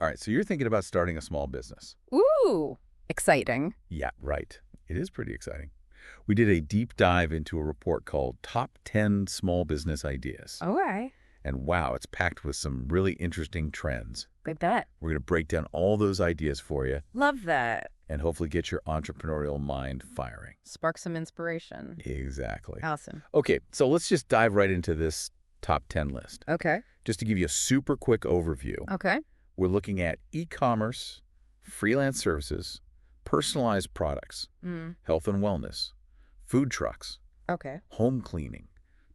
All right, so you're thinking about starting a small business. Ooh, exciting. Yeah, right. It is pretty exciting. We did a deep dive into a report called Top 10 Small Business Ideas. Okay. And wow, it's packed with some really interesting trends. I bet. We're going to break down all those ideas for you Love that. and hopefully get your entrepreneurial mind firing. Spark some inspiration. Exactly. Awesome. Okay, so let's just dive right into this top 10 list. Okay. Just to give you a super quick overview, Okay. we're looking at e-commerce, freelance services, personalized products, health and wellness, food trucks, Okay. home cleaning,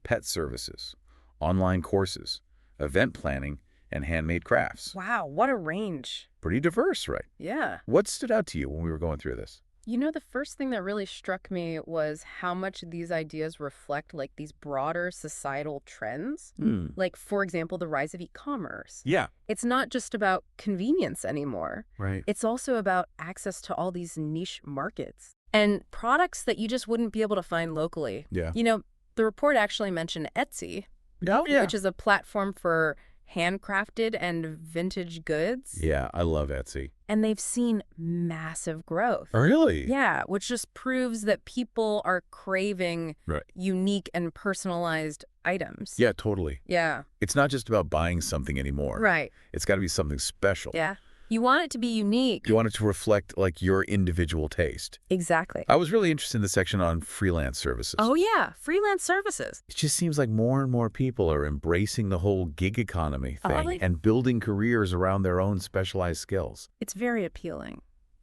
pet services, online courses, event planning, and handmade crafts. Wow, what a range. Pretty diverse, right? Yeah. What stood out to you when we were going through this? You know, the first thing that really struck me was how much these ideas reflect like these broader societal trends. Like, for example, the rise of e-commerce. Yeah. It's not just about convenience anymore. Right. It's also about access to all these niche markets and products that you just wouldn't be able to find locally. Yeah. You know, the report actually mentioned Etsy, Oh, yeah. which is a platform for handcrafted and vintage goods. Yeah, I love Etsy. And they've seen massive growth. Really? Yeah, which just proves that people are craving unique and personalized items. Yeah, totally. Yeah. It's not just about buying something anymore. Right. It's got to be something special. Yeah. You want it to be unique. You want it to reflect like your individual taste. Exactly. I was really interested in the section on freelance services. Oh, yeah. Freelance services. It just seems like more and more people are embracing the whole gig economy thing and building careers around their own specialized skills. It's very appealing.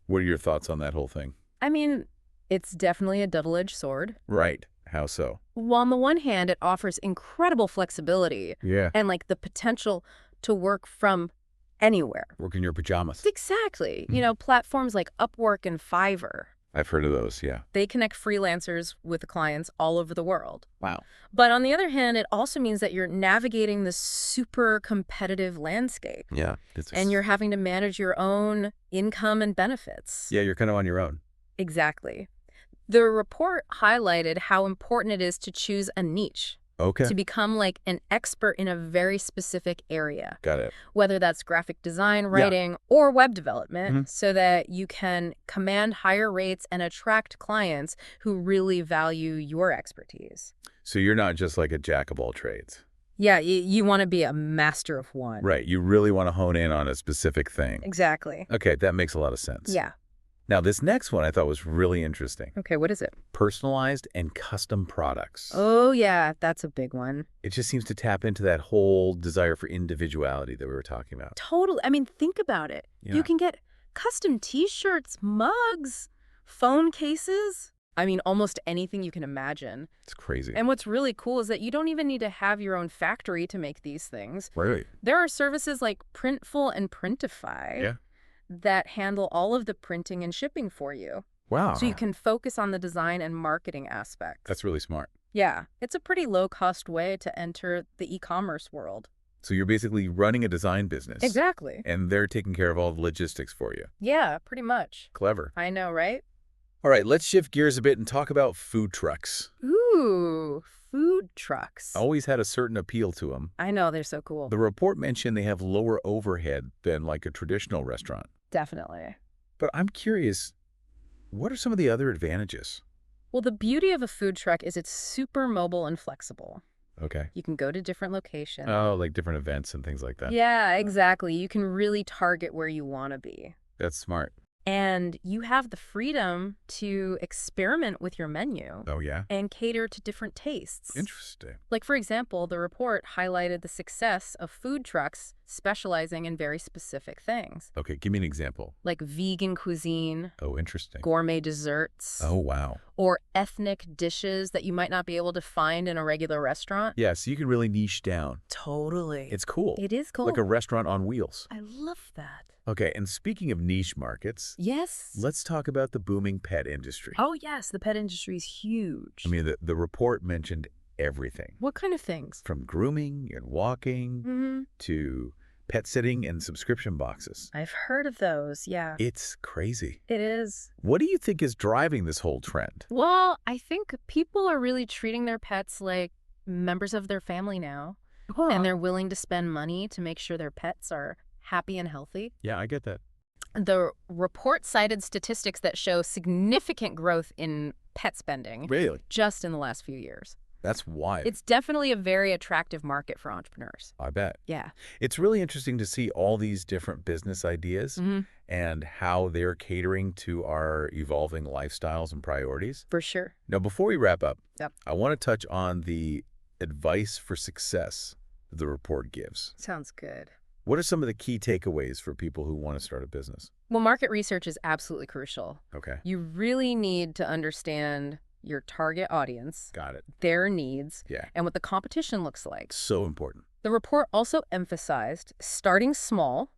What are your thoughts on that whole thing? I mean, it's definitely a double-edged sword. Right. How so? Well, on the one hand, it offers incredible flexibility. Yeah. And like the potential to work from anywhere. Work in your pajamas. Exactly. You know, platforms like Upwork and Fiverr. I've heard of those, yeah. They connect freelancers with clients all over the world. Wow. But on the other hand, it also means that you're navigating this super competitive landscape. Yeah. And you're having to manage your own income and benefits. Yeah, you're kind of on your own. Exactly. The report highlighted how important it is to choose a niche. Okay. To become like an expert in a very specific area. Got it. Whether that's graphic design, writing, or web development, so that you can command higher rates and attract clients who really value your expertise. So you're not just like a jack of all trades. Yeah, you want to be a master of one. Right. You really want to hone in on a specific thing. Exactly. Okay, that makes a lot of sense. Yeah. Now, this next one I thought was really interesting. Okay, what is it? Personalized and custom products. Oh, yeah, that's a big one. It just seems to tap into that whole desire for individuality that we were talking about. Totally. I mean, think about it. Yeah. You can get custom T-shirts, mugs, phone cases. I mean, almost anything you can imagine. It's crazy. And what's really cool is that you don't even need to have your own factory to make these things. Right. There are services like Printful and Printify that handle all of the printing and shipping for you. Wow. So you can focus on the design and marketing aspects. That's really smart. Yeah, it's a pretty low-cost way to enter the e-commerce world. So you're basically running a design business. Exactly. And they're taking care of all the logistics for you. Yeah, pretty much. Clever. I know, right? All right, let's shift gears a bit and talk about food trucks. Ooh, food trucks. Always had a certain appeal to them. I know, they're so cool. The report mentioned they have lower overhead than like a traditional restaurant. Definitely. But I'm curious, what are some of the other advantages? Well, the beauty of a food truck is it's super mobile and flexible. Okay. You can go to different locations. Oh, like different events and things like that. Yeah, exactly. You can really target where you want to be. That's smart. And you have the freedom to experiment with your menu. Oh, yeah? And cater to different tastes. Interesting. Like, for example, the report highlighted the success of food trucks specializing in very specific things. Okay, give me an example. Like vegan cuisine, Oh, interesting. gourmet desserts, Oh, wow. or ethnic dishes that you might not be able to find in a regular restaurant. Yeah, so you can really niche down. Totally. It's cool. It is cool. Like a restaurant on wheels. I love that. Okay, and speaking of niche markets, Yes. let's talk about the booming pet industry. Oh, yes. The pet industry is huge. I mean, the report mentioned everything. What kind of things? From grooming and walking to pet sitting and subscription boxes. I've heard of those, yeah. It's crazy. It is. What do you think is driving this whole trend? Well, I think people are really treating their pets like members of their family now. And they're willing to spend money to make sure their pets are happy and healthy. Yeah, I get that. The report cited statistics that show significant growth in pet spending Really? just in the last few years. That's wild. It's definitely a very attractive market for entrepreneurs. I bet. Yeah. It's really interesting to see all these different business ideas and how they're catering to our evolving lifestyles and priorities. For sure. Now, before we wrap up, Yep. I want to touch on the advice for success that the report gives. Sounds good. What are some of the key takeaways for people who want to start a business? Well, market research is absolutely crucial. Okay. You really need to understand your target audience, Got it. their needs, Yeah. and what the competition looks like. So important. The report also emphasized starting small,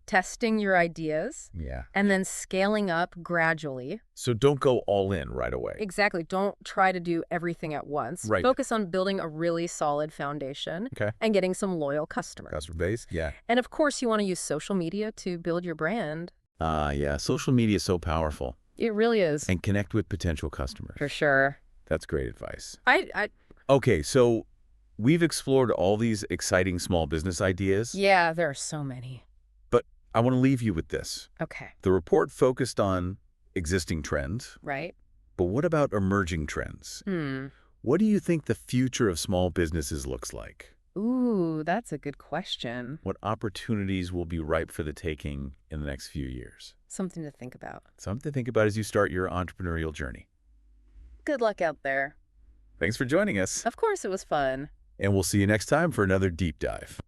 testing your ideas, Yeah. and then scaling up gradually. So don't go all in right away. Exactly. Don't try to do everything at once. Right. Focus on building a really solid foundation Okay. and getting some loyal customers. Customer base? Yeah. And of course, you want to use social media to build your brand. Yeah. Social media is so powerful. It really is. And connect with potential customers. For sure. That's great advice. I Okay, so we've explored all these exciting small business ideas. Yeah, there are so many. But I want to leave you with this. Okay. The report focused on existing trends, Right? but what about emerging trends? What do you think the future of small businesses looks like? Ooh, that's a good question. What opportunities will be ripe for the taking in the next few years? Something to think about. Something to think about as you start your entrepreneurial journey. Good luck out there. Thanks for joining us, Of course, it was fun. and we'll see you next time for another deep dive.